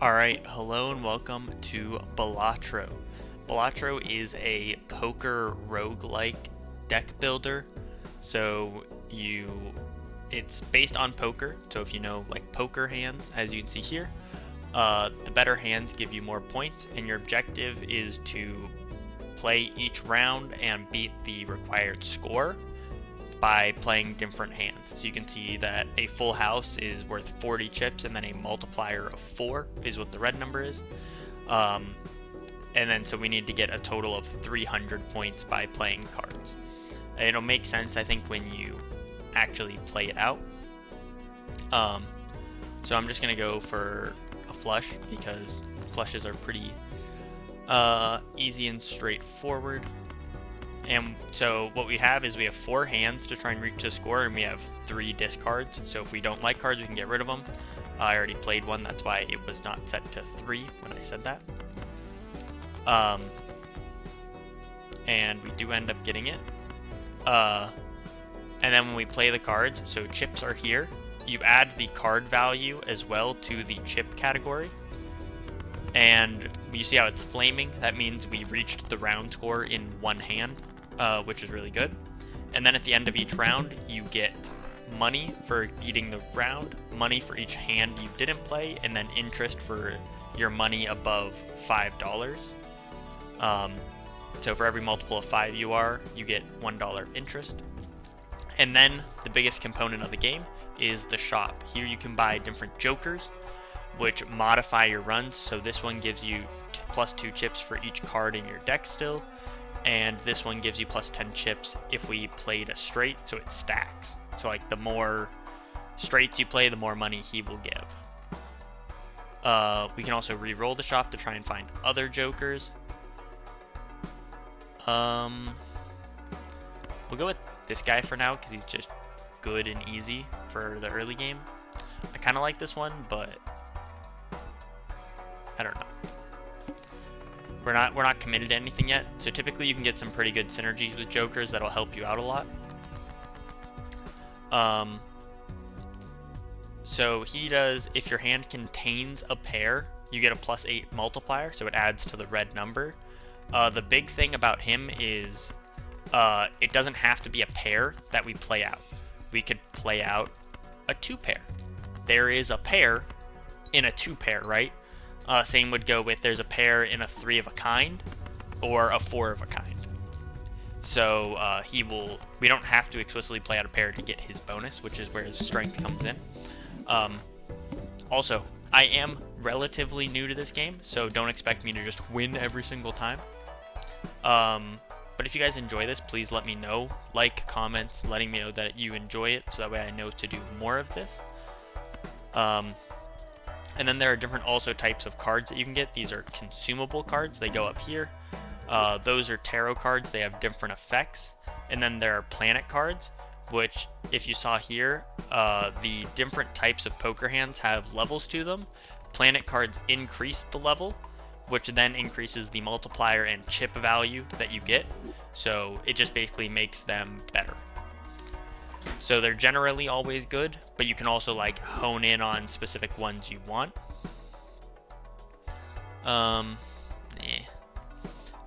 Alright, hello and welcome to Balatro. Balatro is a poker roguelike deck builder. So it's based on poker. So if you know like poker hands, as you can see here, the better hands give you more points, and your objective is to play each round and beat the required score by playing different hands. So you can see that a full house is worth 40 chips, and then a multiplier of 4 is what the red number is. And then so we need to get a total of 300 points by playing cards. It'll make sense, I think, when you actually play it out. So I'm just going to go for a flush because flushes are pretty easy and straightforward. And so what we have is we have 4 hands to try and reach the score, and we have 3 discards. So if we don't like cards, we can get rid of them. I already played one, that's why it was not set to 3 when I said that. And we do end up getting it. And then when we play the cards, so chips are here. You add the card value as well to the chip category. And you see how it's flaming? That means we reached the round score in one hand, which is really good. And then at the end of each round, you get money for beating the round, money for each hand you didn't play, and then interest for your money above $5. So for every multiple of 5 you get $1 interest. And then the biggest component of the game is the shop. Here you can buy different jokers, which modify your runs. So this one gives you plus 2 chips for each card in your deck still, and this one gives you plus 10 chips if we played a straight, so it stacks. So like the more straights you play, the more money he will give. We can also re-roll the shop to try and find other jokers. We'll go with this guy for now because he's just good and easy for the early game. I kind of like this one, but I don't know. We're not committed to anything yet. So typically you can get some pretty good synergies with jokers that'll help you out a lot. So he does, if your hand contains a pair, you get a +8 multiplier, so it adds to the red number. The big thing about him is it doesn't have to be a pair that we play out. We could play out a 2-pair. There is a pair in a 2-pair, right? Same would go with there's a pair in a 3 of a kind or a 4 of a kind. So we don't have to explicitly play out a pair to get his bonus, which is where his strength comes in. Also, I am relatively new to this game, so don't expect me to just win every single time. But if you guys enjoy this, please let me know. Like, comments, letting me know that you enjoy it, so that way I know to do more of this. And then there are different also types of cards that you can get. These are consumable cards. They go up here. Those are tarot cards. They have different effects. And then there are planet cards, which if you saw here, the different types of poker hands have levels to them. Planet cards increase the level, which then increases the multiplier and chip value that you get. So it just basically makes them better. So they're generally always good, but you can also like hone in on specific ones you want.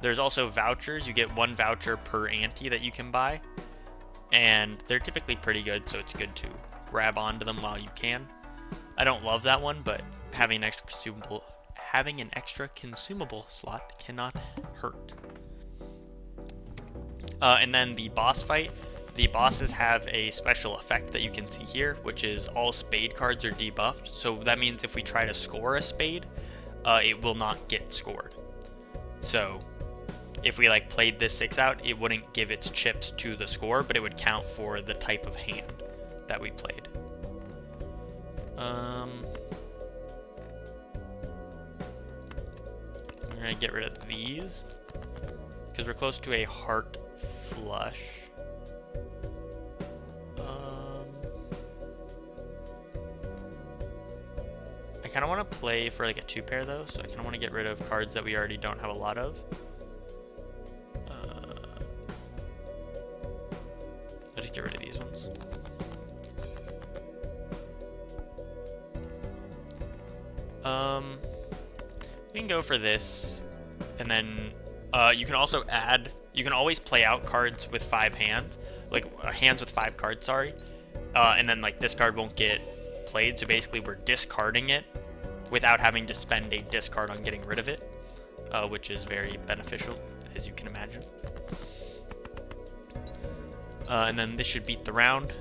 There's also vouchers. You get 1 voucher per ante that you can buy, and they're typically pretty good, so it's good to grab onto them while you can. I don't love that one, but having an extra consumable slot cannot hurt. And then the boss fight. The bosses have a special effect that you can see here, which is all spade cards are debuffed. So that means if we try to score a spade, it will not get scored. So if we like played this 6 out, it wouldn't give its chips to the score, but it would count for the type of hand that we played. I'm gonna get rid of these because we're close to a heart flush. I kind of want to play for like a 2-pair though, so I kind of want to get rid of cards that we already don't have a lot of. I'll just get rid of these ones. We can go for this, and then you can also add. You can always play out cards with 5 hands, like hands with 5 cards. Sorry, and then like this card won't get played. So basically, we're discarding it without having to spend a discard on getting rid of it, which is very beneficial, as you can imagine. And then this should beat the round.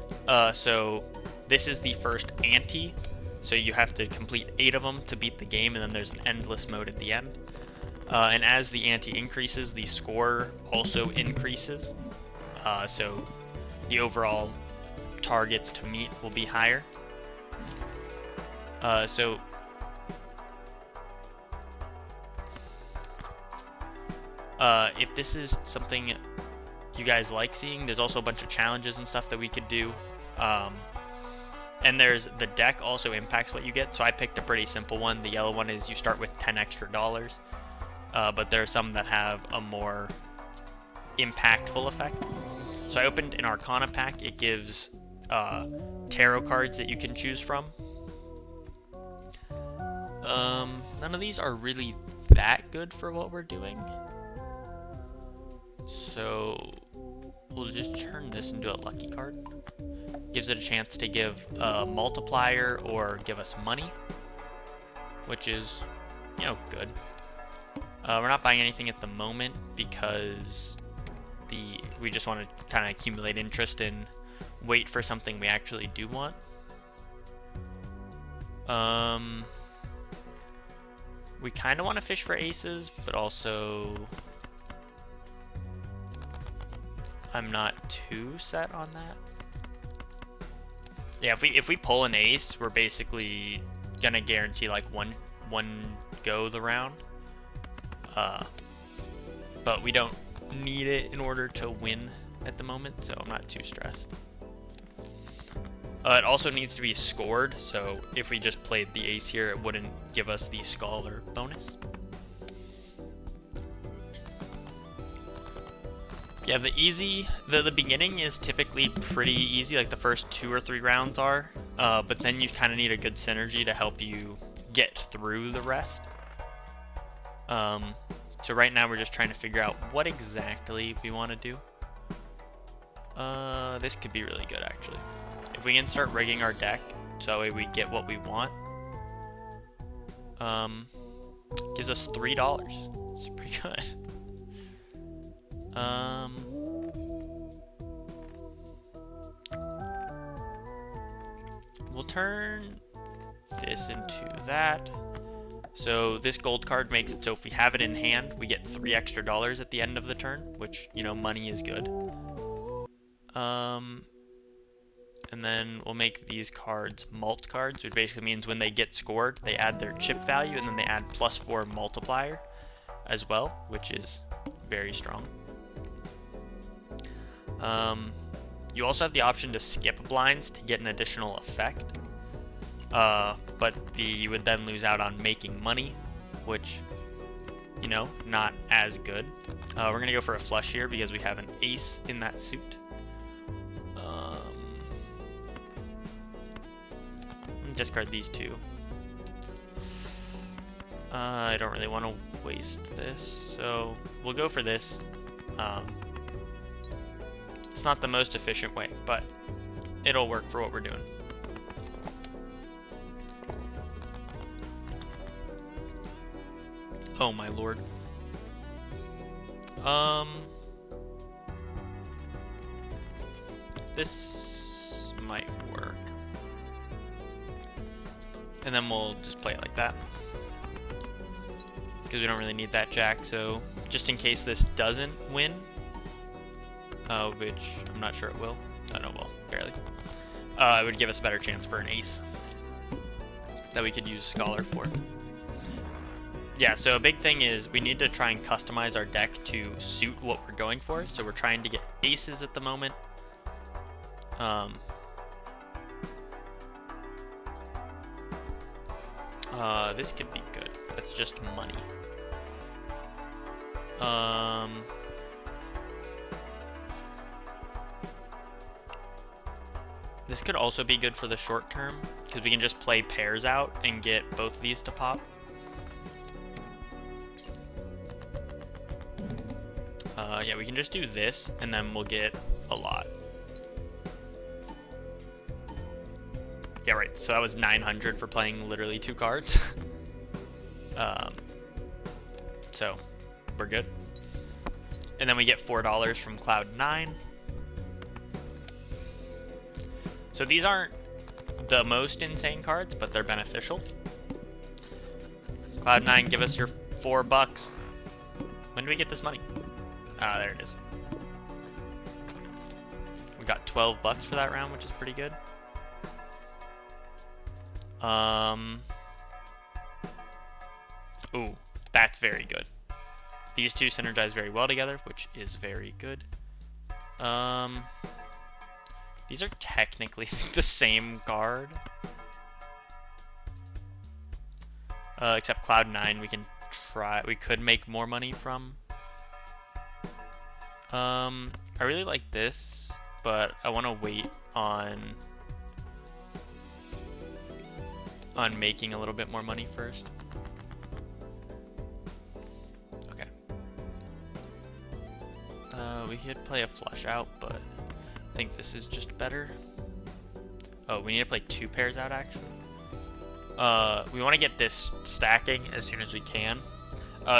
So this is the first ante. So you have to complete 8 of them to beat the game, and then there's an endless mode at the end. And as the ante increases, the score also increases. So the overall targets to meet will be higher. If this is something you guys like seeing, there's also a bunch of challenges and stuff that we could do. And there's the deck also impacts what you get. So I picked a pretty simple one. The yellow one is you start with 10 extra dollars. But there are some that have a more impactful effect. So I opened an Arcana pack. It gives tarot cards that you can choose from. None of these are really that good for what we're doing. So we'll just turn this into a lucky card. Gives it a chance to give a multiplier or give us money, which is, you know, good. We're not buying anything at the moment because we just want to kind of accumulate interest and wait for something we actually do want. We kind of want to fish for aces, but also I'm not too set on that. Yeah, if we pull an ace, we're basically gonna guarantee like one go the round. But we don't need it in order to win at the moment, so I'm not too stressed. It also needs to be scored, so if we just played the ace here, it wouldn't give us the scholar bonus. Yeah, the beginning is typically pretty easy, like the first 2 or 3 rounds are, but then you kind of need a good synergy to help you get through the rest. So right now we're just trying to figure out what exactly we want to do. This could be really good actually. If we can start rigging our deck, so that way we get what we want. Gives us $3. It's pretty good. We'll turn this into that. So this gold card makes it so if we have it in hand, we get $3 extra at the end of the turn, which, you know, money is good. And then we'll make these cards mult cards, which basically means when they get scored, they add their chip value, and then they add +4 multiplier as well, which is very strong. You also have the option to skip blinds to get an additional effect, but you would then lose out on making money, which, you know, not as good. We're gonna go for a flush here because we have an ace in that suit. Discard these 2. I don't really want to waste this, so we'll go for this. It's not the most efficient way, but it'll work for what we're doing. Oh my lord. This might work. And then we'll just play it like that, because we don't really need that jack, so just in case this doesn't win, which I'm not sure it will. I don't know, well, barely. It would give us a better chance for an ace that we could use Scholar for. Yeah, so a big thing is we need to try and customize our deck to suit what we're going for. So we're trying to get aces at the moment. This could be good. That's just money. This could also be good for the short term, because we can just play pairs out and get both of these to pop. Yeah, we can just do this, and then we'll get a lot. Yeah, right, so that was 900 for playing literally 2 cards. So, we're good. And then we get $4 from Cloud9. So these aren't the most insane cards, but they're beneficial. Cloud9, give us your $4. When do we get this money? Ah, there it is. We got $12 for that round, which is pretty good. Ooh, that's very good. These two synergize very well together, which is very good. These are technically the same card. Except Cloud9 we could make more money from. I really like this, but I want to wait on making a little bit more money first. Okay. We could play a flush out, but I think this is just better. Oh, we need to play 2 pairs out actually. We want to get this stacking as soon as we can.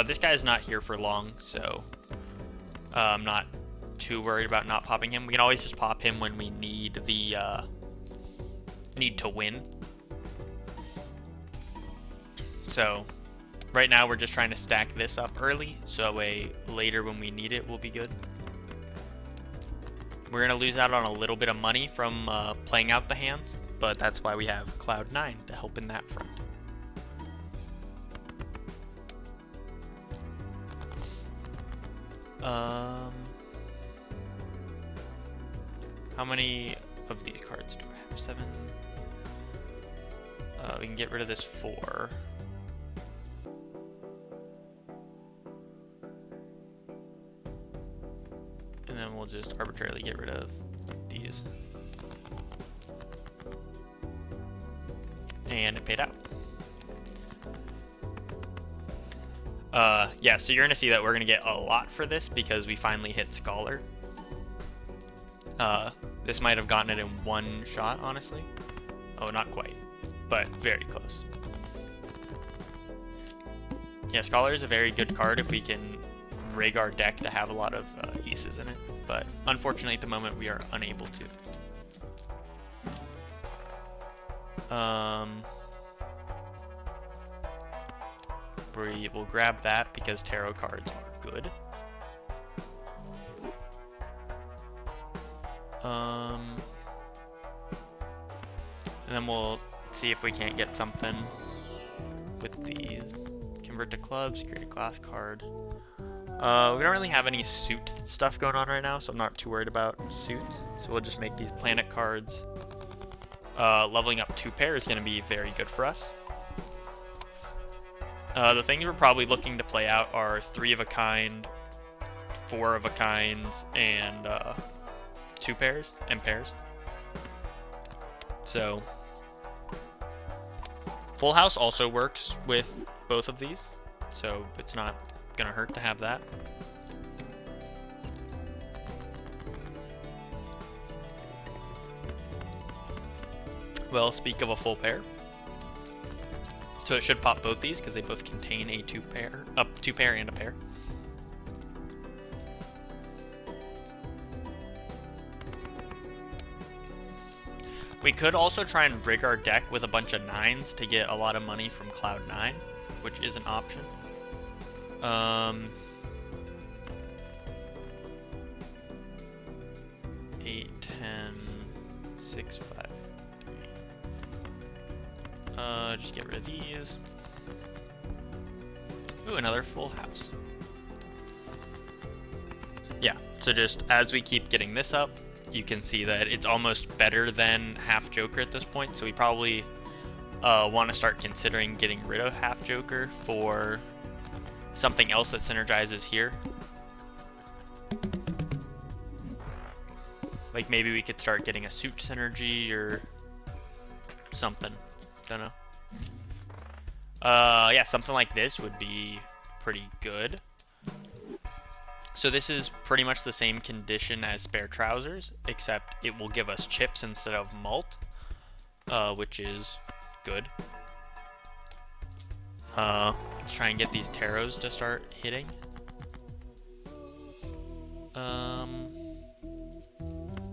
This guy's not here for long, so I'm not too worried about not popping him. We can always just pop him when we need the need to win. So right now we're just trying to stack this up early, so later when we need it will be good. We're gonna lose out on a little bit of money from playing out the hands, but that's why we have Cloud9 to help in that front. How many of these cards do I have? 7. We can get rid of this 4. And then we'll just arbitrarily get rid of these. And it paid out. Yeah, so you're gonna see that we're gonna get a lot for this because we finally hit Scholar. This might have gotten it in 1 shot, honestly. Oh, not quite, but very close. Yeah, Scholar is a very good card if we can rig our deck to have a lot of aces in it, but unfortunately at the moment we are unable to. We will grab that because tarot cards are good. And then we'll see if we can't get something with these. Convert to clubs, create a class card. We don't really have any suit stuff going on right now, so I'm not too worried about suits. So we'll just make these planet cards. Leveling up 2 pair is going to be very good for us. The things we're probably looking to play out are 3 of a kind, 4 of a kinds, and 2 pairs and pairs. So Full House also works with both of these, so it's not gonna hurt to have that. Well, speak of a full pair. So it should pop both these because they both contain a 2 pair and a pair. We could also try and rig our deck with a bunch of 9s to get a lot of money from Cloud9, which is an option. 8, 10, 6, 5, 3. Just get rid of these. Ooh, another full house. Yeah, so just as we keep getting this up, you can see that it's almost better than half Joker at this point, so we probably want to start considering getting rid of half Joker for something else that synergizes here. Like maybe we could start getting a suit synergy or something. Don't know. Yeah, something like this would be pretty good. So this is pretty much the same condition as spare trousers, except it will give us chips instead of malt, which is good. Let's try and get these taros to start hitting.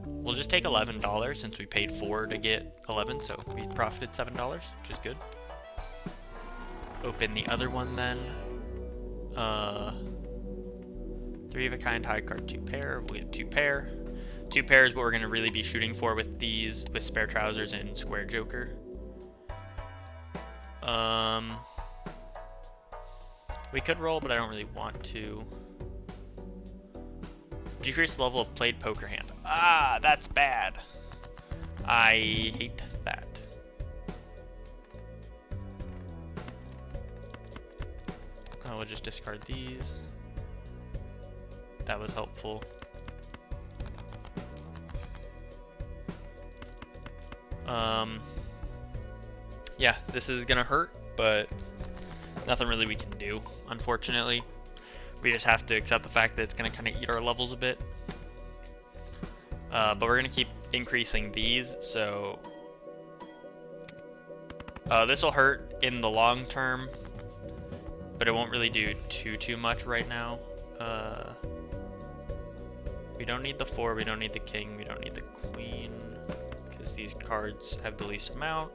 We'll just take $11 since we paid $4 to get 11, so we profited $7, which is good. Open the other one then. 3 of a kind, high card, 2 pair. We'll get 2 pair. 2 pair is what we're going to really be shooting for with these, with spare trousers and square joker. We could roll, but I don't really want to. Decrease the level of played poker hand. Ah, that's bad. I hate that. We'll just discard these. That was helpful. Yeah, this is gonna hurt, but nothing really we can do, unfortunately. We just have to accept the fact that it's gonna kind of eat our levels a bit. But we're gonna keep increasing these, so this will hurt in the long term, but it won't really do too much right now. We don't need the 4, we don't need the king, we don't need the queen, because these cards have the least amount.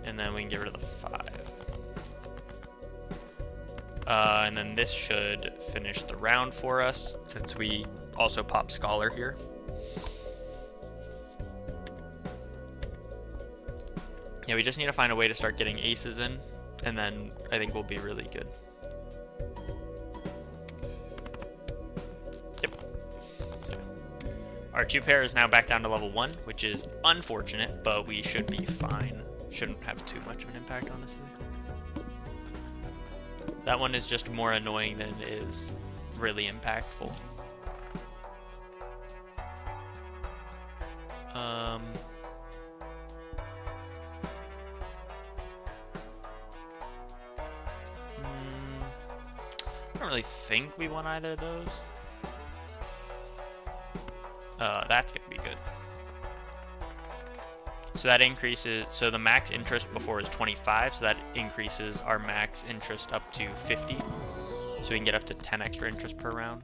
And then we can get rid of the 5. And then this should finish the round for us, since we also pop Scholar here. Yeah, we just need to find a way to start getting aces in, and then I think we'll be really good. Yep. Our 2 pair is now back down to level 1, which is unfortunate, but we should be fine. Shouldn't have too much of an impact, honestly. That one is just more annoying than it is really impactful. I don't really think we want either of those. That's gonna be good. So that increases, so the max interest before is 25, so that increases our max interest up to 50. So we can get up to 10 extra interest per round.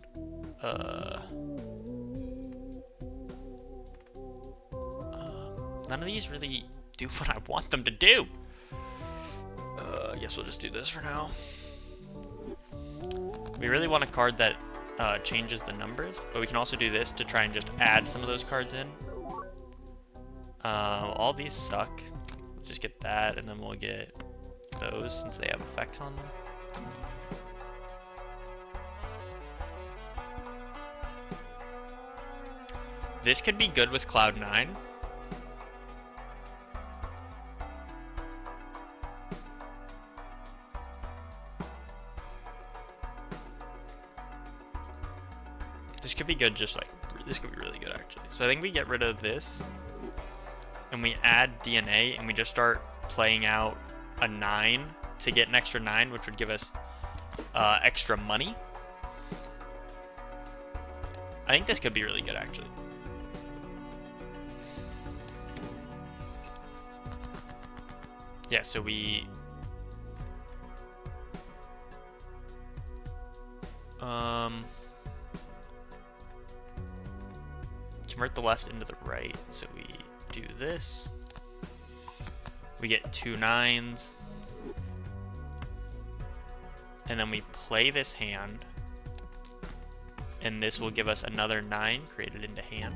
None of these really do what I want them to do. I guess we'll just do this for now. We really want a card that changes the numbers, but we can also do this to try and just add some of those cards in. All these suck. Just get that, and then we'll get those since they have effects on them. This could be good with Cloud 9. This could be good, just like, this could be really good actually. So I think we get rid of this. And we add DNA, and we just start playing out a 9 to get an extra 9, which would give us extra money. I think this could be really good, actually. Yeah, so we... convert the left into the right, so we do this. We get 2 9s, and then we play this hand, and this will give us another 9 created into hand,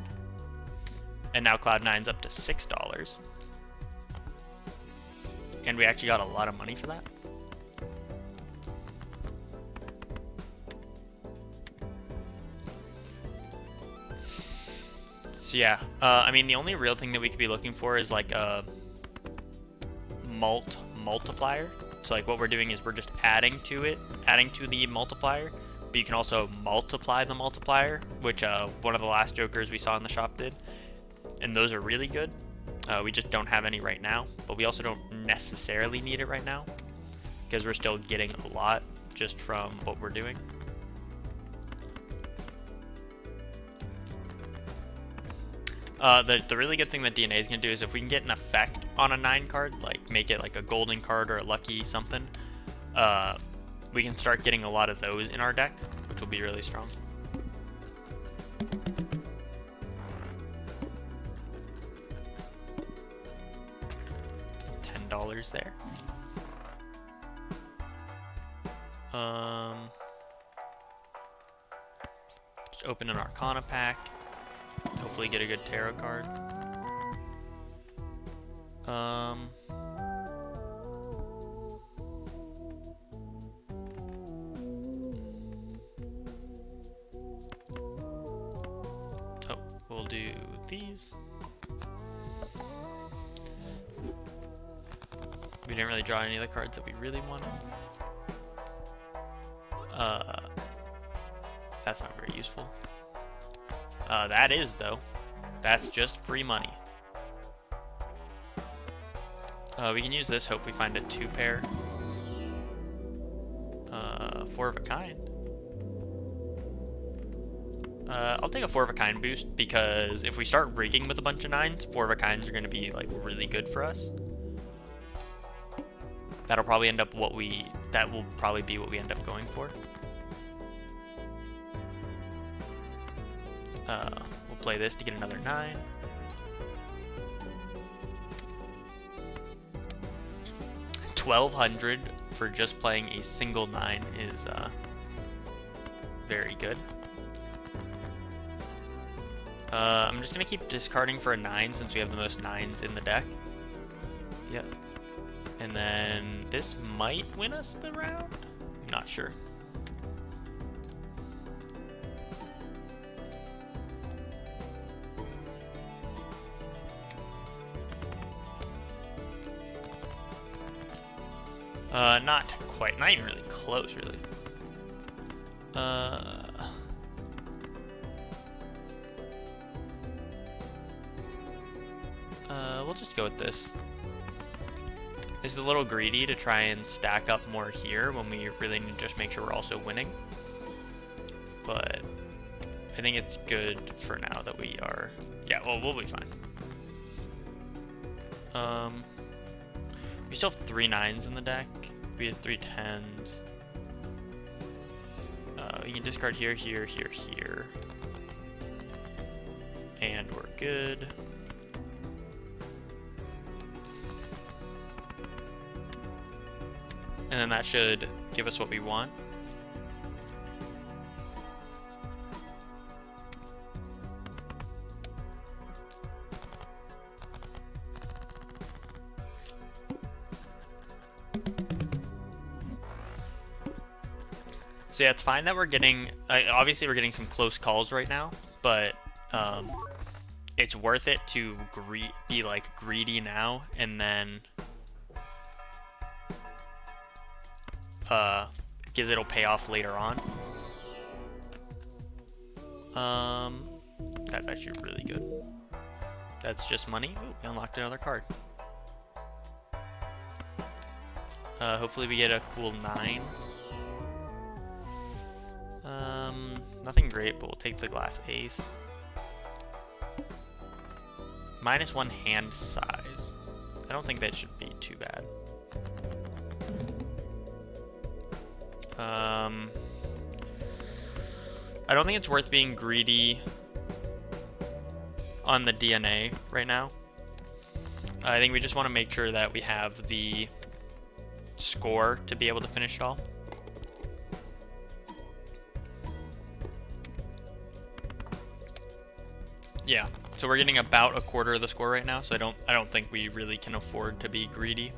and now Cloud 9's up to $6, and we actually got a lot of money for that. So yeah, I mean, the only real thing that we could be looking for is like a multiplier. So like what we're doing is we're just adding to it, adding to the multiplier, but you can also multiply the multiplier, which one of the last jokers we saw in the shop did, and those are really good. We just don't have any right now, but we also don't necessarily need it right now because we're still getting a lot just from what we're doing. The really good thing that DNA is going to do is if we can get an effect on a 9 card, like make it like a golden card or a lucky something, we can start getting a lot of those in our deck, which will be really strong. $10 there. Just open an Arcana pack. Hopefully get a good tarot card. Oh, we'll do these. We didn't really draw any of the cards that we really wanted. That's not very useful. That is, though. That's just free money. We can use this, hope we find a 2-pair. 4 of a kind. I'll take a 4 of a kind boost, because if we start rigging with a bunch of 9s, 4 of a kinds are going to be like really good for us. That'll probably end up that will probably be what we end up going for. We'll play this to get another 9. $1,200 for just playing a single 9 is very good. I'm just gonna keep discarding for a 9 since we have the most 9s in the deck. Yep. And then this might win us the round? I'm not sure. Not quite, not even really close, really. We'll just go with this. This is a little greedy to try and stack up more here when we really need to just make sure we're also winning. But I think it's good for now that we are, yeah, well, we'll be fine. We still have 3 9s in the deck. We have 3 10s. We can discard here, here, here, here. And we're good. And then that should give us what we want. So yeah, it's fine that we're getting, obviously we're getting some close calls right now, but it's worth it to be like greedy now and then because it'll pay off later on. That's actually really good. That's just money. Ooh, we unlocked another card. Hopefully we get a cool 9. Nothing great, but we'll take the glass ace. -1 hand size. I don't think that should be too bad. I don't think it's worth being greedy on the DNA right now. I think we just want to make sure that we have the score to be able to finish it all. Yeah, so we're getting about a quarter of the score right now, so I don't think we really can afford to be greedy.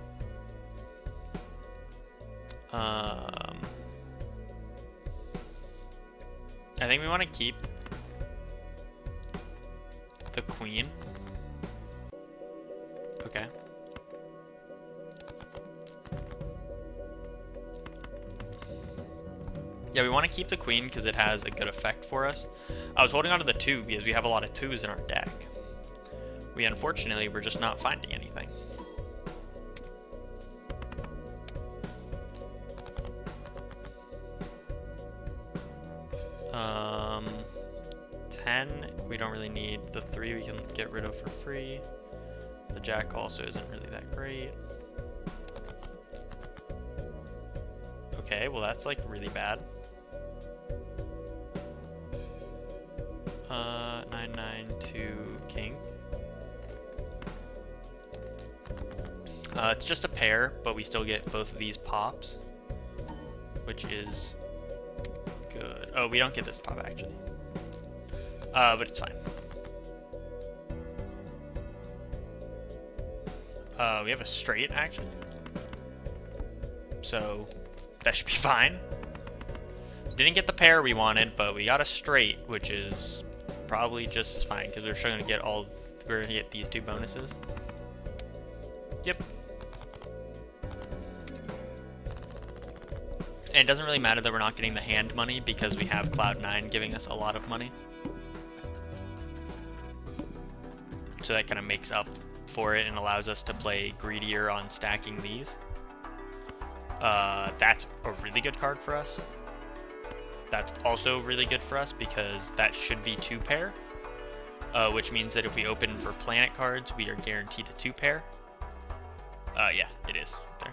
I think we want to keep the queen. Okay. Yeah, we want to keep the queen because it has a good effect for us. I was holding on to the 2 because we have a lot of 2s in our deck. We unfortunately we're just not finding anything. 10. We don't really need the 3 we can get rid of for free. The jack also isn't really that great. Okay, well that's like really bad. 9-9 king. It's just a pair, but we still get both of these pops, which is good. Oh, we don't get this pop actually, but it's fine. We have a straight actually, so that should be fine. Didn't get the pair we wanted, but we got a straight, which is probably just as fine because we're still gonna get we're gonna get these 2 bonuses. Yep. And it doesn't really matter that we're not getting the hand money because we have Cloud9 giving us a lot of money. So that kind of makes up for it and allows us to play greedier on stacking these. That's a really good card for us. That's also really good for us because that should be 2 pair, which means that if we open for planet cards, we are guaranteed a 2 pair. Yeah, it is there.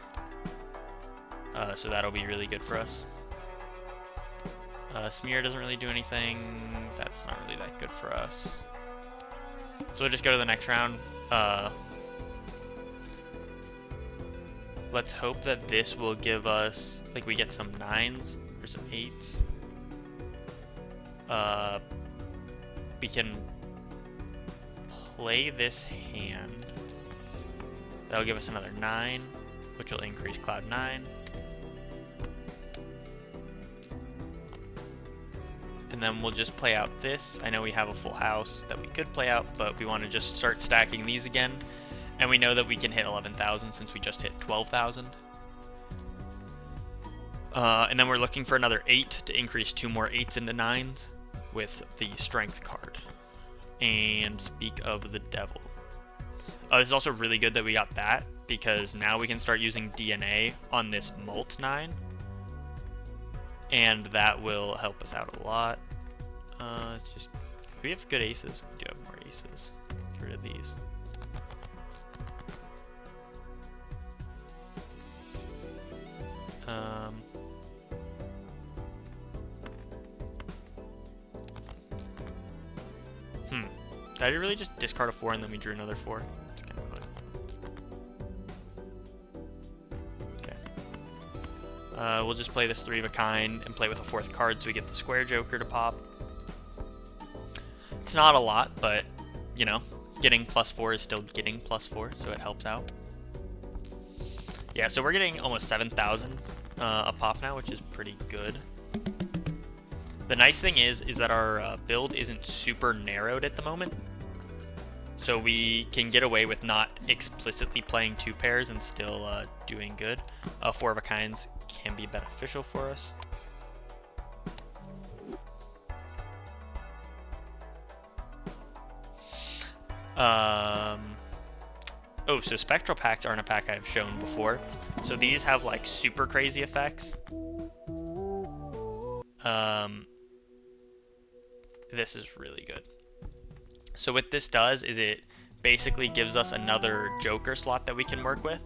So that'll be really good for us. Smear doesn't really do anything. That's not really that good for us. So we'll just go to the next round. Let's hope that this will give us, like, we get some 9s or some 8s. We can play this hand. That'll give us another 9, which will increase Cloud9. And then we'll just play out this. I know we have a full house that we could play out, but we want to just start stacking these again. And we know that we can hit 11,000 since we just hit 12,000. And then we're looking for another 8 to increase 2 more 8s into 9s with the strength card. And speak of the devil. This is also really good that we got that because now we can start using DNA on this Molt 9. And that will help us out a lot. It's just, we have good aces. We do have more aces. Get rid of these. Did I really just discard a 4 and then we drew another 4? It's kind of fun. Okay. We'll just play this 3 of a kind and play with a 4th card so we get the square joker to pop. It's not a lot, but, you know, getting +4 is still getting +4, so it helps out. Yeah, so we're getting almost 7,000 a pop now, which is pretty good. The nice thing is that our build isn't super narrowed at the moment. So we can get away with not explicitly playing 2 pairs and still doing good. 4 of a kinds can be beneficial for us. Oh, so spectral packs aren't a pack I've shown before. So these have like super crazy effects. This is really good. So what this does is it basically gives us another joker slot that we can work with.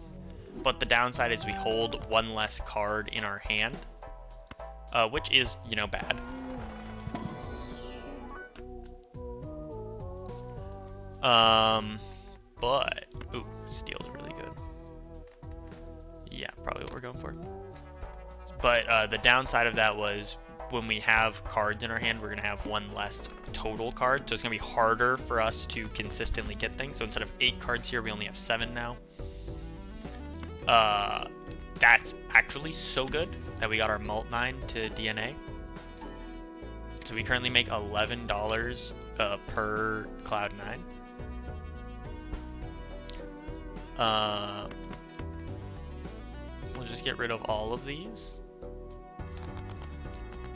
But the downside is we hold 1 less card in our hand, which is, you know, bad. But, ooh, steel's really good. Yeah, probably what we're going for. But the downside of that was when we have cards in our hand, we're going to have 1 less total card. So it's going to be harder for us to consistently get things. So instead of 8 cards here, we only have 7 now. That's actually so good that we got our Molt 9 to DNA. So we currently make $11 per Cloud9. We'll just get rid of all of these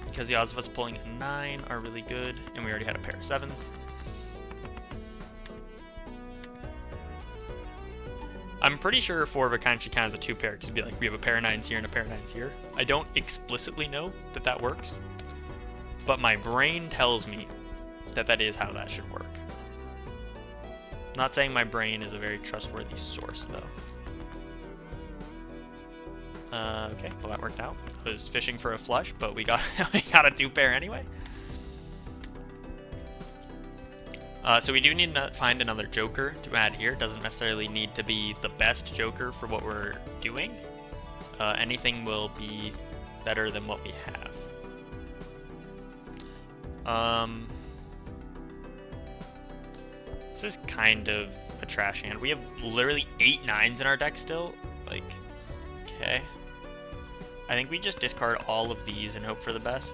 because the odds of us pulling a 9 are really good, and we already had a pair of 7s. I'm pretty sure 4 of a kind should count as a 2 pair because it'd be like we have a pair of 9s here and a pair of 9s here. I don't explicitly know that that works, but my brain tells me that is how that should work. Not saying my brain is a very trustworthy source, though. Okay, well that worked out. I was fishing for a flush, but we got we got a 2-pair anyway. So we do need to find another joker to add here. Doesn't necessarily need to be the best joker for what we're doing. Anything will be better than what we have. This is kind of a trash hand. We have literally 8 9s in our deck still. Like, okay. I think we just discard all of these and hope for the best.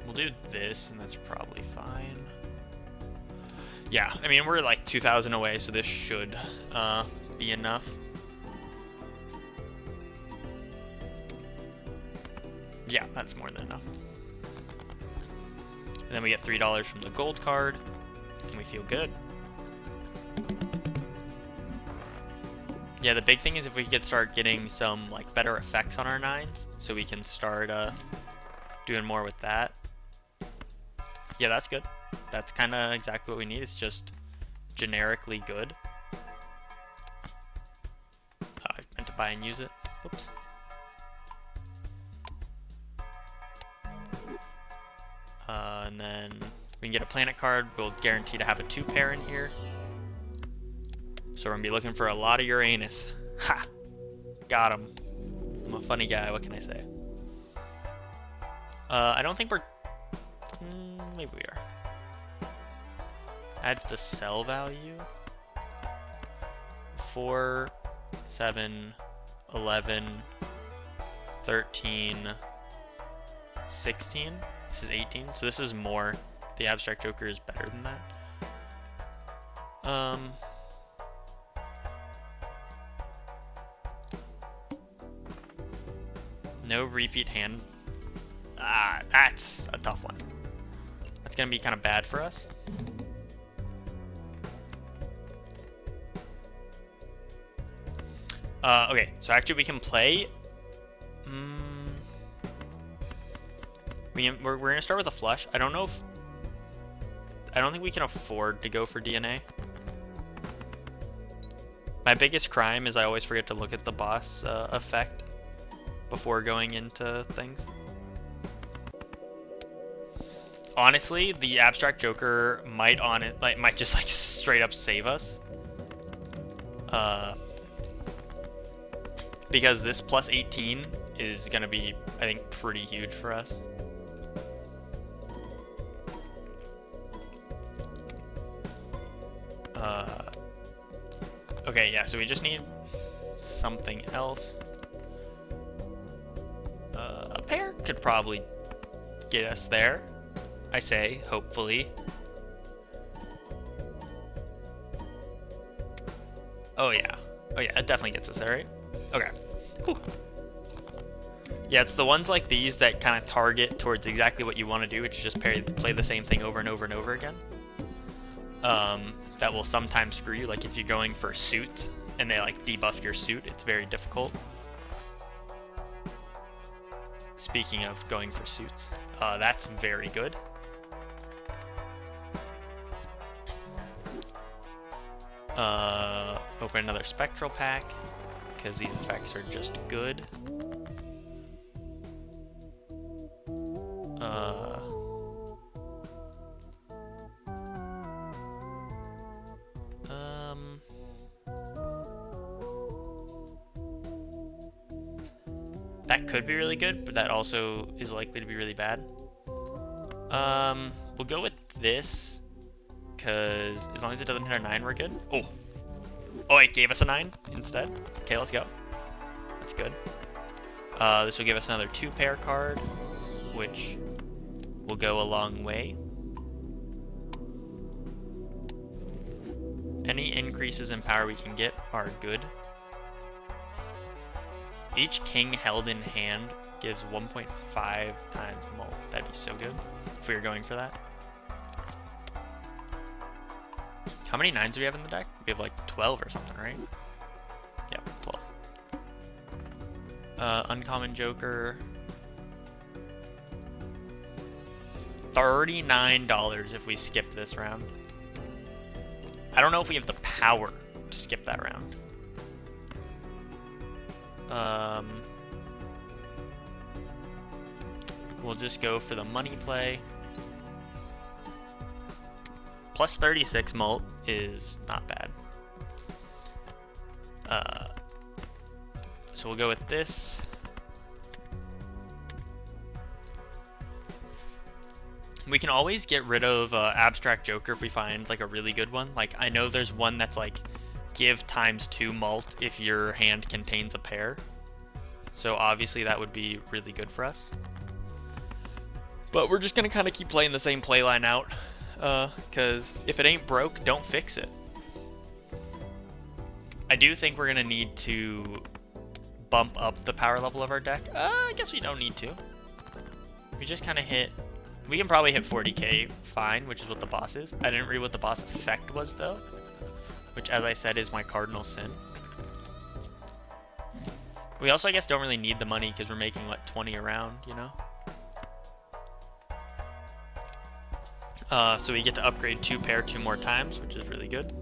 We'll do this, and that's probably fine. Yeah, I mean, we're like 2,000 away, so this should be enough. Yeah, that's more than enough. And then we get $3 from the gold card, and we feel good. Yeah, the big thing is if we could start getting some like better effects on our 9s, so we can start doing more with that. Yeah, that's good. That's kind of exactly what we need. It's just generically good. I meant to buy and use it. Oops. And then we can get a planet card. We'll guarantee to have a 2-pair in here. So we're going to be looking for a lot of Uranus. Ha! Got him. I'm a funny guy, what can I say? I don't think we're... maybe we are. Adds the sell value. 4, 7, 11, 13, 16. This is 18, so this is more. The abstract joker is better than that. No repeat hand. Ah, that's a tough one. That's gonna be kind of bad for us. Okay, so actually we can play. We're gonna start with a flush. I don't think we can afford to go for DNA. My biggest crime is I always forget to look at the boss effect before going into things. Honestly, the abstract joker might just like straight up save us. Because this plus 18 is gonna be, I think, pretty huge for us. Okay, yeah, so we just need something else. A pair could probably get us there, I say, hopefully. Oh yeah, it definitely gets us there, right? Okay. Whew. Yeah, it's the ones like these that kind of target towards exactly what you want to do, which is just play the same thing over and over and over again. That will sometimes screw you, like if you're going for suit and they like debuff your suit, it's very difficult. Speaking of going for suits, that's very good. Open another spectral pack, because these effects are just good. That could be really good, but that also is likely to be really bad. We'll go with this, because as long as it doesn't hit our 9, we're good. Oh, it gave us a 9 instead. Okay, let's go. That's good. This will give us another 2-pair card, which will go a long way. Any increases in power we can get are good. Each king held in hand gives 1.5 times mult. That'd be so good if we were going for that. How many 9s do we have in the deck? We have like 12 or something, right? Yeah, 12. Uncommon Joker. $39 if we skip this round. I don't know if we have the power to skip that round. We'll just go for the money play. Plus 36 mult is not bad. So we'll go with this. We can always get rid of Abstract Joker if we find like a really good one. Like I know there's one that's like give ×2 mult if your hand contains a pair. So obviously that would be really good for us. But we're just gonna kind of keep playing the same play line out, because if it ain't broke, don't fix it. I do think we're gonna need to bump up the power level of our deck. I guess we don't need to. We just kind of hit. We can probably hit 40k fine, which is what the boss is. I didn't read what the boss effect was though, which as I said is my cardinal sin. We also I guess don't really need the money because we're making what 20 a round, you know. So we get to upgrade 2 pair 2 more times, which is really good.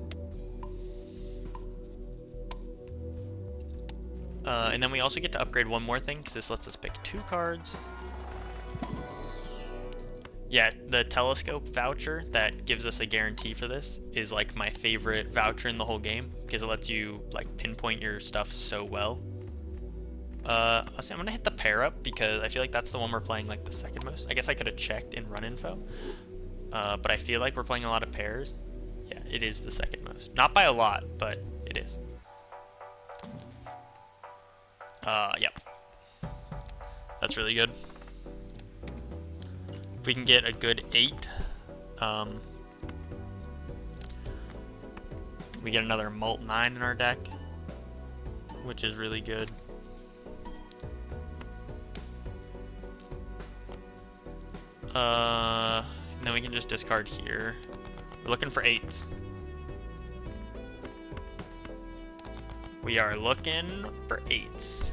And then we also get to upgrade 1 more thing because this lets us pick 2 cards. Yeah, the telescope voucher that gives us a guarantee for this is like my favorite voucher in the whole game because it lets you like pinpoint your stuff so well. I'm gonna hit the pair up because I feel like that's the one we're playing like the second most. I guess I could have checked in run info, but I feel like we're playing a lot of pairs. Yeah, it is the second most. Not by a lot, but it is. Yep. That's really good. If we can get a good 8, we get another mult 9 in our deck, which is really good. And then we can just discard here. We're looking for 8s. We are looking for 8s.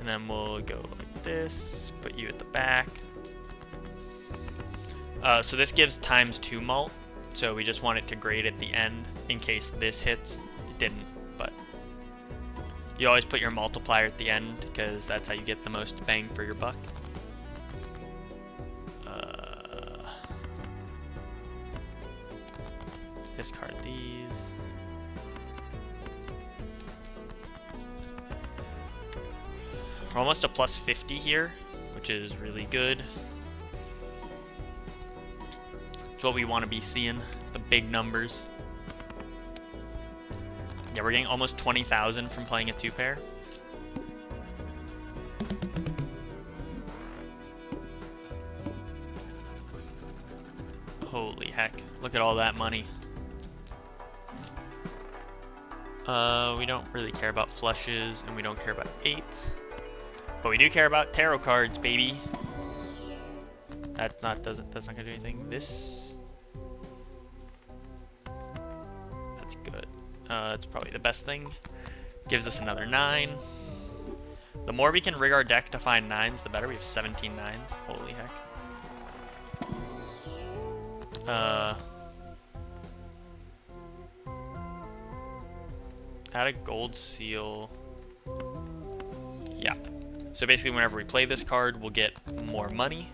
And then we'll go like this, put you at the back. So this gives ×2 mult, so we just want it to grade at the end in case this hits. It didn't, but you always put your multiplier at the end because that's how you get the most bang for your buck. Discard these. We're almost a plus 50 here, which is really good. It's what we want to be seeing, the big numbers. Yeah, we're getting almost 20,000 from playing a 2-pair. Holy heck, look at all that money. We don't really care about flushes, and we don't care about 8s. But we do care about tarot cards, baby. That's not gonna do anything. This, that's good. It's probably the best thing. Gives us another 9. The more we can rig our deck to find 9s, the better. We have 17 9s. Holy heck. Add a gold seal. Yeah. So basically whenever we play this card, we'll get more money.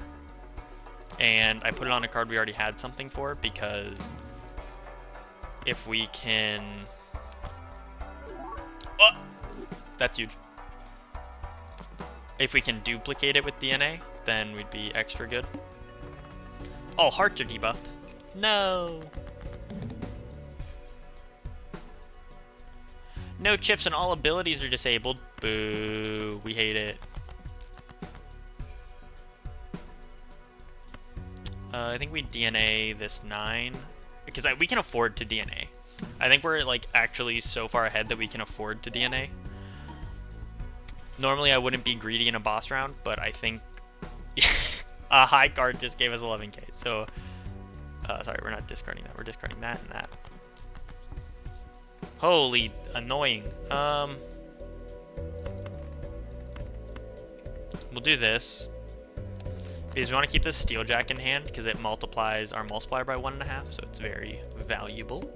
And I put it on a card we already had something for because if we can... Oh! That's huge. If we can duplicate it with DNA, then we'd be extra good. Oh, hearts are debuffed. No! No chips and all abilities are disabled. Boo, we hate it. I think we DNA this 9 because we can afford to DNA. I think we're like actually so far ahead that we can afford to DNA. Normally I wouldn't be greedy in a boss round, but I think a high card just gave us 11k. So sorry, we're not discarding that. We're discarding that and that. Holy annoying. We'll do this because we want to keep this steeljack in hand because it multiplies our multiplier by 1.5, so it's very valuable.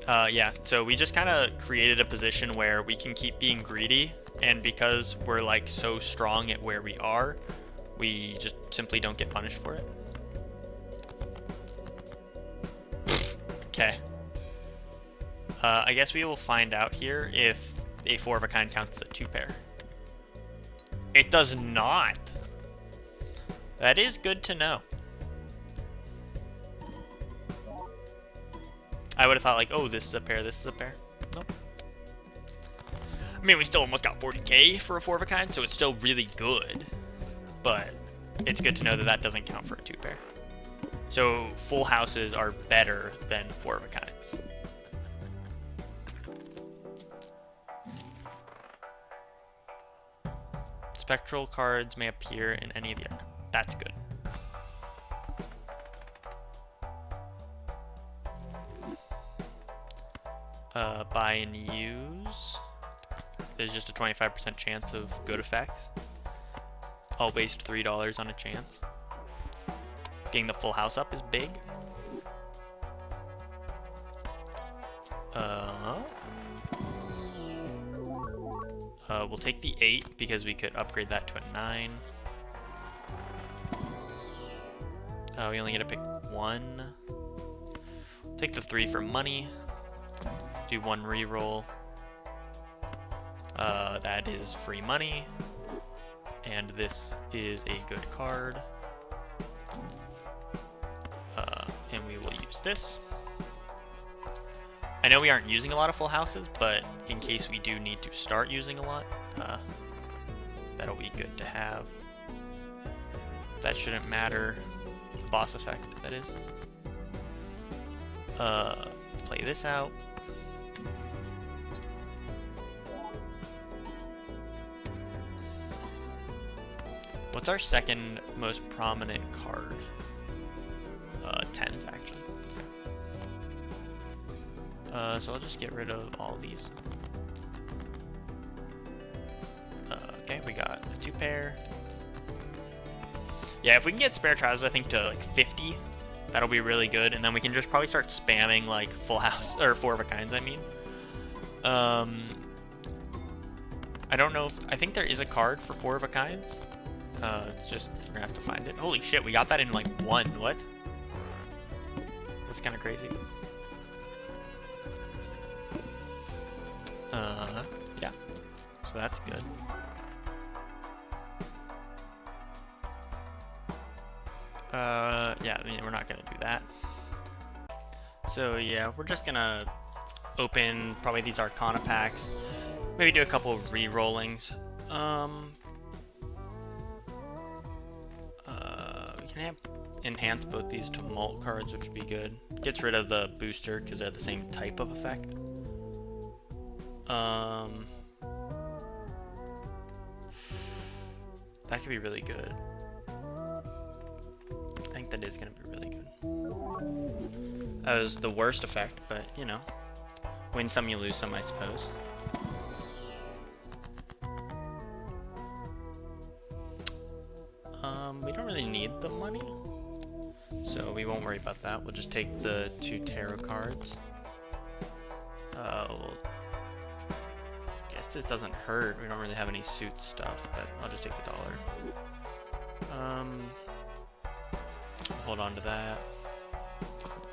Yeah, so we just kind of created a position where we can keep being greedy, and because we're like so strong at where we are, we just simply don't get punished for it. Okay. I guess we will find out here if a 4 of a kind counts as a 2 pair. It does not. That is good to know. I would have thought like, oh, this is a pair, this is a pair. Nope. I mean, we still almost got 40k for a 4 of a kind, so it's still really good. But it's good to know that that doesn't count for a 2 pair. So full houses are better than 4 of a kinds. Spectral cards may appear in any of the... That's good. Buy and use. There's just a 25% chance of good effects. I'll waste $3 on a chance. Getting the full house up is big. We'll take the 8 because we could upgrade that to a 9. We only get to pick 1. Take the 3 for money. Do 1 reroll. That is free money. And this is a good card. And we will use this. I know we aren't using a lot of full houses, but in case we do need to start using a lot, that'll be good to have. That shouldn't matter. The boss effect, that is. Play this out. What's our second most prominent card? 10s, actually. So I'll just get rid of all these. Okay, we got a 2 pair. Yeah, if we can get spare trousers, I think to like 50, that'll be really good, and then we can just probably start spamming like full house or 4 of a kinds. I mean, I don't know if I think there is a card for 4 of a kinds. It's just we're gonna have to find it. Holy shit, we got that in like 1. What? That's kind of crazy. Yeah. So that's good. Yeah, I mean, we're not gonna do that. So yeah, we're just gonna open probably these Arcana packs. Maybe do a couple of re-rollings. We can have enhance both these to mult cards, which would be good. Gets rid of the booster because they're the same type of effect. That could be really good. I think that is going to be really good. That was the worst effect, but you know, win some, you lose some, I suppose. We don't really need the money, so we won't worry about that. We'll just take the 2 tarot cards. We'll guess this doesn't hurt. We don't really have any suit stuff, but I'll just take the $1. Hold on to that.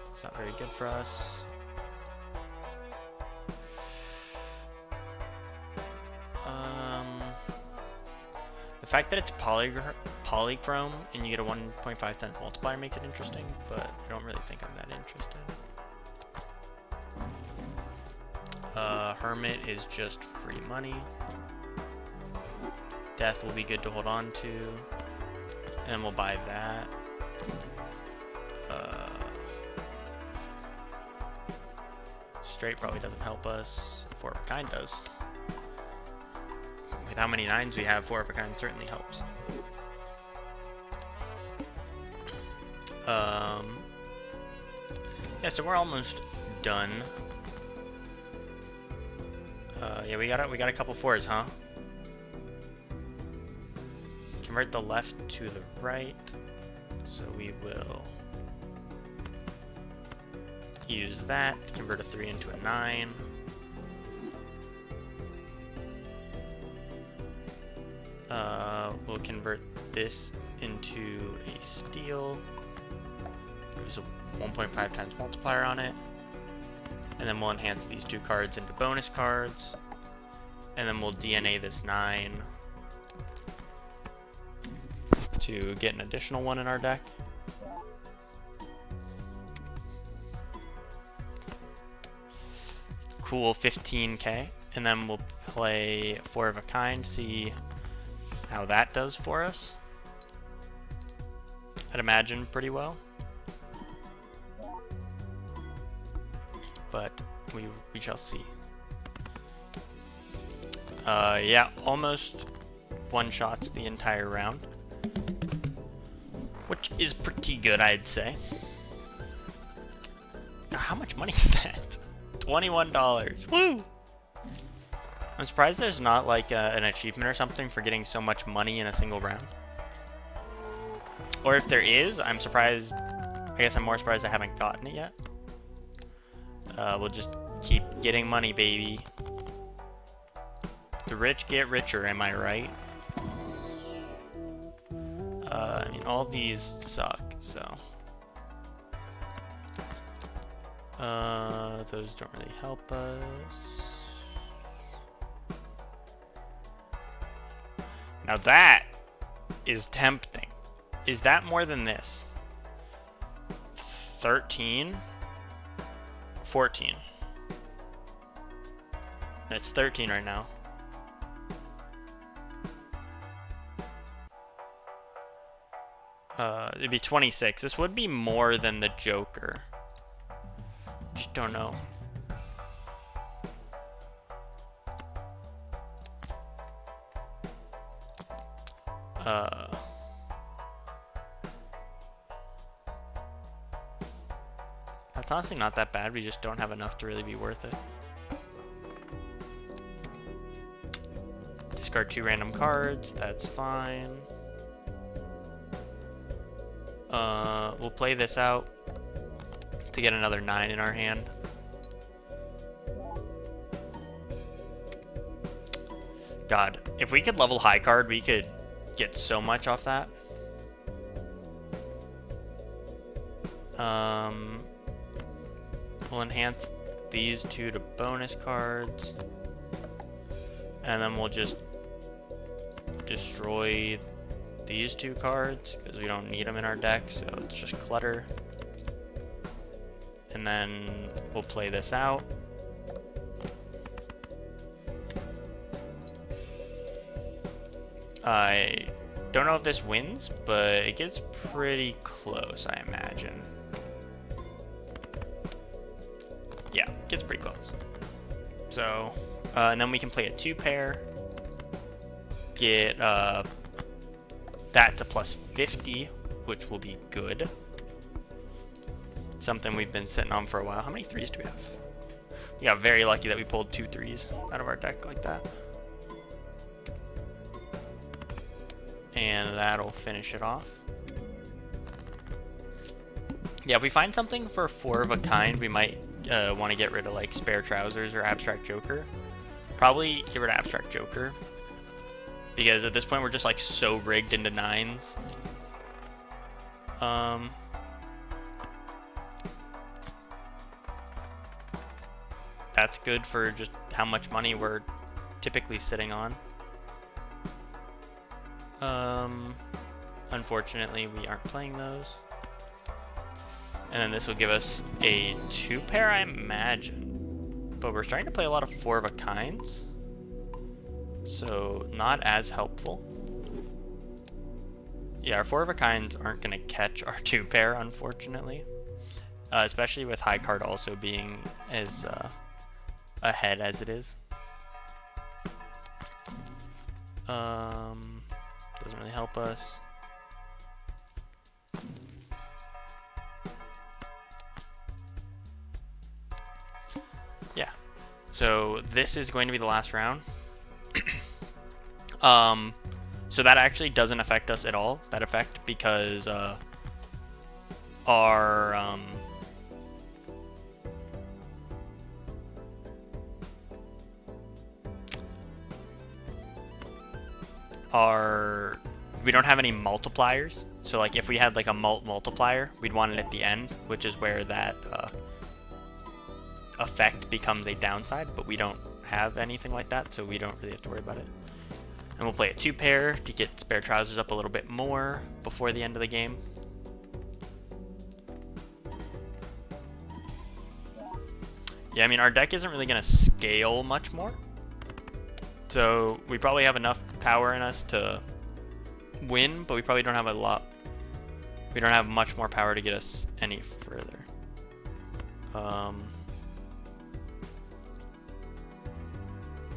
It's not very good for us. The fact that it's polychrome and you get a 1.5 times multiplier makes it interesting, but I don't really think I'm that interested. Hermit is just free money. Death will be good to hold on to, and we'll buy that. Straight probably doesn't help us. 4 of a kind does. With how many 9s we have, 4 of a kind certainly helps. Yeah, so we're almost done. Yeah, we got a couple fours, huh? Convert the left to the right. So we will use that to convert a 3 into a 9. We'll convert this into a steel. There's a 1.5 times multiplier on it. And then we'll enhance these 2 cards into bonus cards. And then we'll DNA this 9 to get an additional 1 in our deck. Cool, 15k. And then we'll play 4 of a kind, see how that does for us. I'd imagine pretty well. But we shall see. Yeah, almost one-shots the entire round. Which is pretty good, I'd say. How much money is that? $21. Woo! I'm surprised there's not like an achievement or something for getting so much money in a single round. Or if there is, I'm surprised. I guess I'm more surprised I haven't gotten it yet. We'll just keep getting money, baby. The rich get richer, am I right? I mean, all these suck, so. Those don't really help us. Now that is tempting. Is that more than this? 13? 14. It's 13 right now. It'd be 26. This would be more than the Joker. Just don't know. That's honestly not that bad. We just don't have enough to really be worth it. Discard 2 random cards. That's fine. We'll play this out to get another 9 in our hand. God, if we could level high card, we could get so much off that. We'll enhance these 2 to bonus cards. And then we'll just destroy these 2 cards because we don't need them in our deck, so it's just clutter. And then we'll play this out. I don't know if this wins, but it gets pretty close, I imagine. Yeah, it gets pretty close. So, and then we can play a 2 pair. Get that to plus 50, which will be good. Something we've been sitting on for a while. How many 3s do we have? We got very lucky that we pulled 2 3s out of our deck like that. And that'll finish it off. Yeah, if we find something for 4 of a kind, we might want to get rid of like Spare Trousers or Abstract Joker. Probably get rid of Abstract Joker. Because at this point we're just like so rigged into 9s. That's good for just how much money we're typically sitting on. Unfortunately we aren't playing those. And then this will give us a 2 pair, I imagine. But we're starting to play a lot of 4 of a kinds. So not as helpful. Yeah, our 4 of a kinds aren't going to catch our 2 pair, unfortunately. Especially with high card also being as ahead as it is. Doesn't really help us. So this is going to be the last round. So that actually doesn't affect us at all, that effect, because our we don't have any multipliers. So like if we had like a multiplier, we'd want it at the end, which is where that effect becomes a downside, but we don't have anything like that, so we don't really have to worry about it. And we'll play a 2-pair to get spare trousers up a little bit more before the end of the game. Yeah, I mean, our deck isn't really going to scale much more. So we probably have enough power in us to win, but we probably don't have a lot. We don't have much more power to get us any further.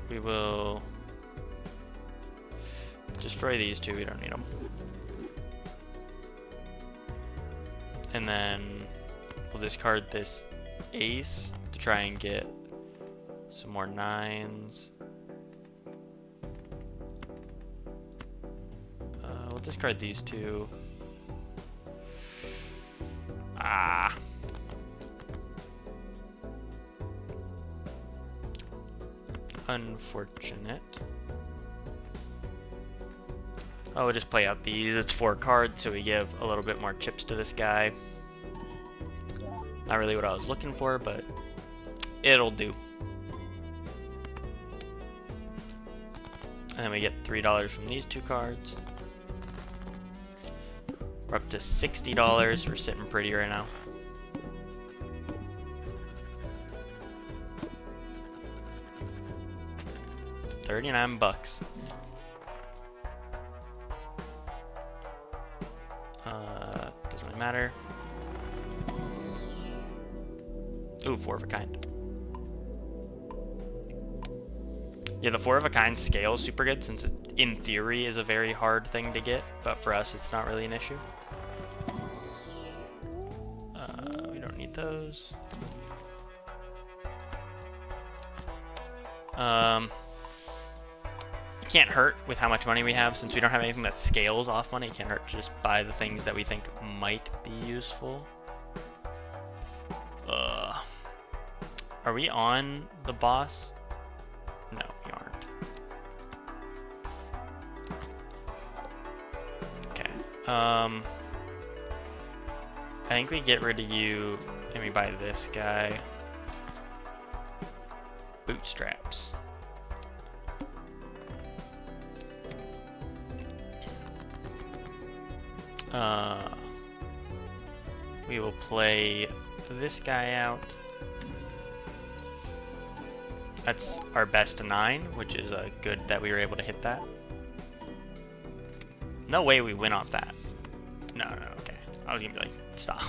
We will destroy these two, we don't need them. And then we'll discard this ace to try and get some more 9s. We'll discard these two. Unfortunate. Oh, we'll just play out these. It's 4 cards, so we give a little bit more chips to this guy. Not really what I was looking for, but it'll do. And then we get $3 from these 2 cards. We're up to $60. We're sitting pretty right now. $39. Doesn't really matter. Ooh, 4 of a kind. Yeah, the 4 of a kind scale is super good since it, in theory, is a very hard thing to get, but for us, it's not really an issue. We don't need those. It can't hurt with how much money we have, since we don't have anything that scales off money. It can't hurt to just buy the things that we think might be useful. Are we on the boss? No, we aren't. Okay. I think we get rid of you and we buy this guy. Bootstraps. We will play this guy out. That's our best 9, which is good that we were able to hit that. No way we win off that. No, okay. I was gonna be like, stop.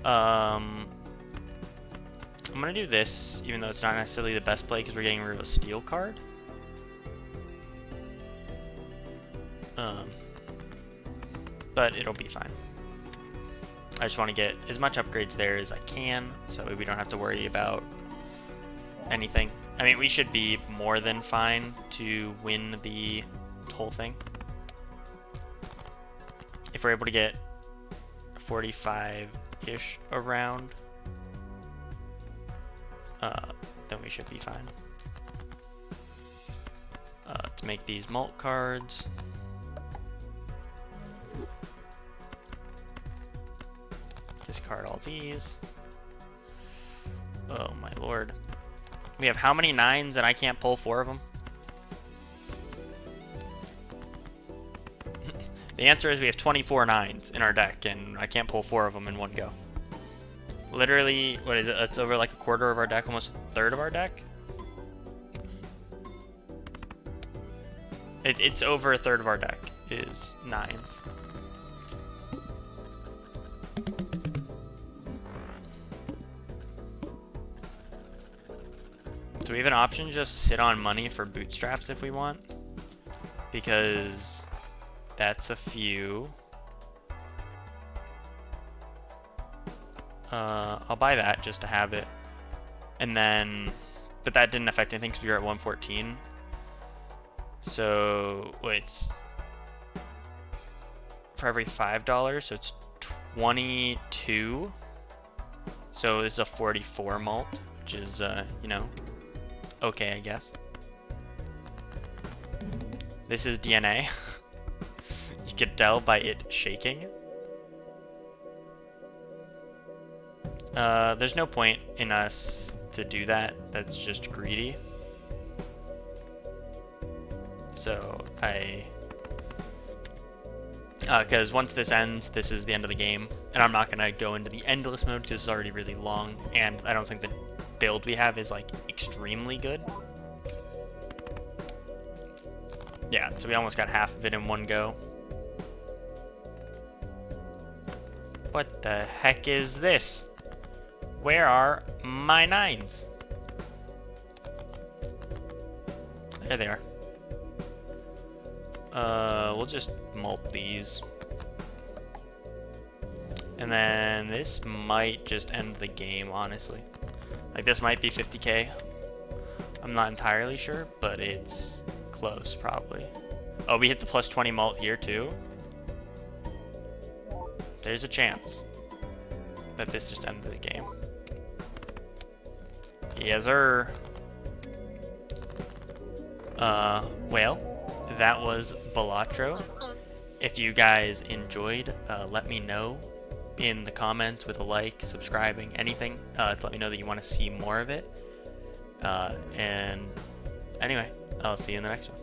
I'm gonna do this, even though it's not necessarily the best play because we're getting rid of a steel card. But it'll be fine. I just want to get as much upgrades there as I can, so we don't have to worry about anything. I mean, we should be more than fine to win the whole thing. If we're able to get 45-ish around, then we should be fine. To make these mult cards. Discard all these. Oh my lord. We have how many 9s and I can't pull 4 of them? The answer is we have 24 9s in our deck and I can't pull 4 of them in one go. Literally, what is it? It's over like a quarter of our deck, almost a third of our deck. It's over a third of our deck is 9s. Do we have an option to just sit on money for bootstraps if we want? Because that's a few. I'll buy that just to have it. And then but that didn't affect anything because we were at 114. So it's for every $5, so it's 22. So this is a 44 malt, which is, you know, okay, I guess. This is DNA. You can tell by it shaking. There's no point in us to do that. That's just greedy. So because once this ends, this is the end of the game, and I'm not gonna go into the endless mode because it's already really long, and I don't think the build we have is like extremely good. Yeah, so we almost got half of it in one go. What the heck is this? Where are my 9s? There they are. We'll just mult these. And then this might just end the game, honestly. Like, this might be 50k. I'm not entirely sure, but it's close, probably. Oh, we hit the plus 20 mult here, too. There's a chance that this just ended the game. Yes, sir. Well, that was Balatro. If you guys enjoyed, let me know in the comments with a like, subscribing, anything, to let me know that you want to see more of it. And anyway, I'll see you in the next one.